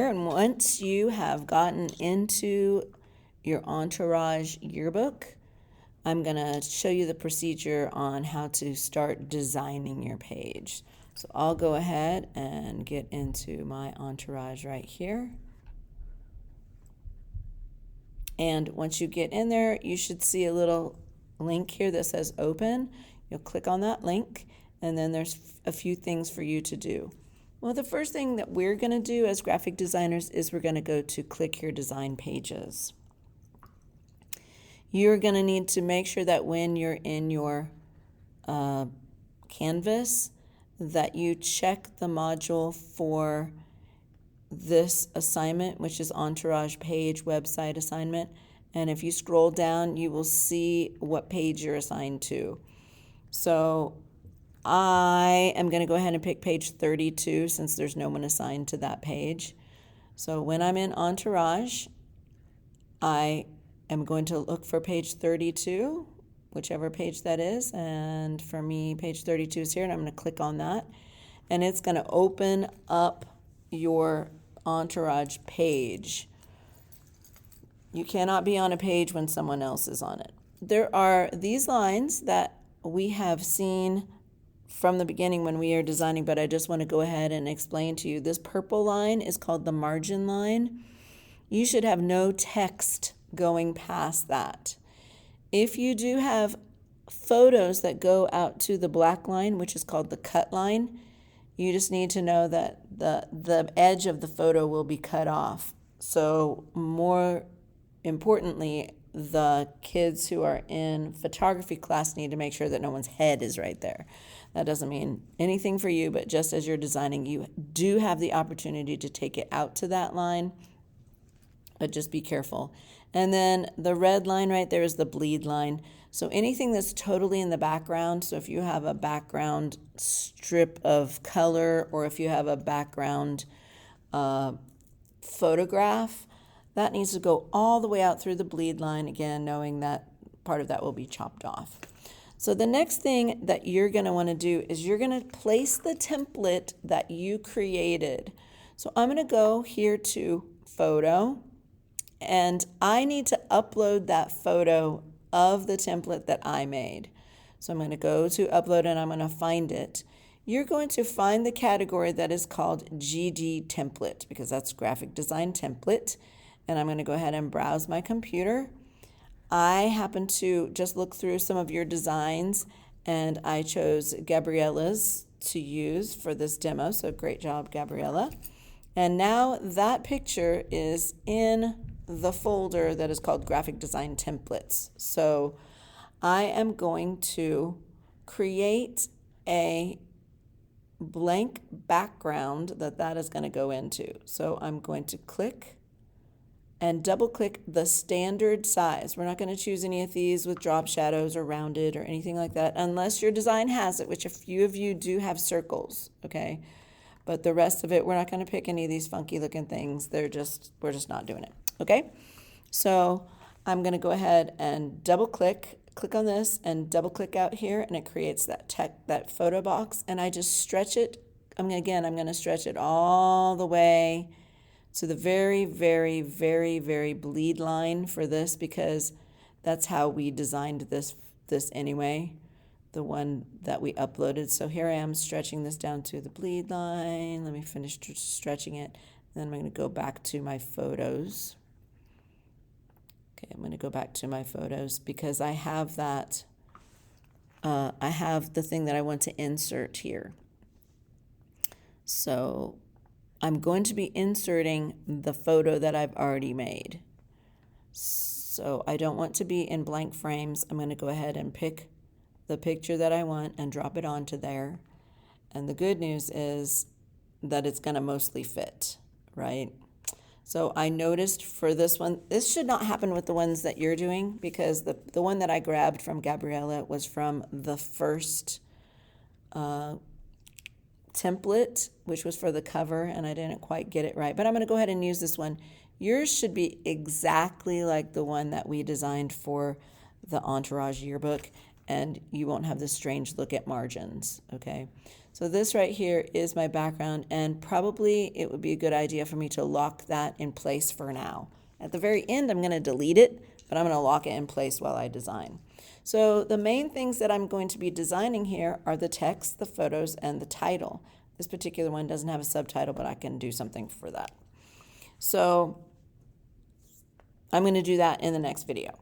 And once you have gotten into your Entourage yearbook, I'm going to show you the procedure on how to start designing your page. So I'll go ahead and get into my Entourage right here. And once you get in there, you should see a little link here that says open. You'll click on that link, and then there's a few things for you to do. Well, the first thing that we're going to do as graphic designers is we're going to go to click your design pages. You're going to need to make sure that when you're in your canvas that you check the module for this assignment, which is Entourage page website assignment. And if you scroll down, you will see what page you're assigned to. So I am going to go ahead and pick page 32 since there's no one assigned to that page. So when I'm in Entourage, I am going to look for page 32, whichever page that is. And for me, page 32 is here, and I'm going to click on that. And it's going to open up your Entourage page. You cannot be on a page when someone else is on it. There are these lines that we have seen from the beginning when we are designing, but I just want to go ahead and explain to you. This purple line is called the margin line. You should have no text going past that. If you do have photos that go out to the black line, which is called the cut line, you just need to know that the edge of the photo will be cut off. So more importantly, the kids who are in photography class need to make sure that no one's head is right there. That doesn't mean anything for you, but just as you're designing, you do have the opportunity to take it out to that line, but just be careful. And then the red line right there is the bleed line. So anything that's totally in the background, so if you have a background strip of color or if you have a background photograph, that needs to go all the way out through the bleed line, again, knowing that part of that will be chopped off. So the next thing that you're going to want to do is you're going to place the template that you created. So I'm going to go here to photo, and I need to upload that photo of the template that I made. So I'm going to go to upload and I'm going to find it. You're going to find the category that is called GD template because that's graphic design template. And I'm going to go ahead and browse my computer. I happen to just look through some of your designs and I chose Gabriella's to use for this demo. So great job, Gabriella. And now that picture is in the folder that is called graphic design templates. So I am going to create a blank background that is going to go into. So I'm going to click and double click the standard size. We're not going to choose any of these with drop shadows or rounded or anything like that unless your design has it, which a few of you do have circles, okay? But the rest of it, we're not going to pick any of these funky looking things. We're just not doing it, okay? So I'm going to go ahead and double click on this and double click out here, and it creates that photo box, and I just stretch it. I'm going to stretch it all the way to the very, very, very, very bleed line for this because that's how we designed this anyway, the one that we uploaded. So here I am stretching this down to the bleed line. Let me finish stretching it. Then I'm going to go back to my photos. Okay, I'm going to go back to my photos because I have that, I have the thing that I want to insert here. So I'm going to be inserting the photo that I've already made. So I don't want to be in blank frames. I'm going to go ahead and pick the picture that I want and drop it onto there. And the good news is that it's going to mostly fit, right? So I noticed for this one, this should not happen with the ones that you're doing because the one that I grabbed from Gabriella was from the first template, which was for the cover, and I didn't quite get it right. But I'm going to go ahead and use this one. Yours should be exactly like the one that we designed for the Entourage yearbook. and you won't have this strange look at margins, okay? So this right here is my background, and probably it would be a good idea for me to lock that in place for now. At the very end, I'm going to delete it, but I'm going to lock it in place while I design. So the main things that I'm going to be designing here are the text, the photos, and the title. This particular one doesn't have a subtitle, but I can do something for that. So I'm going to do that in the next video.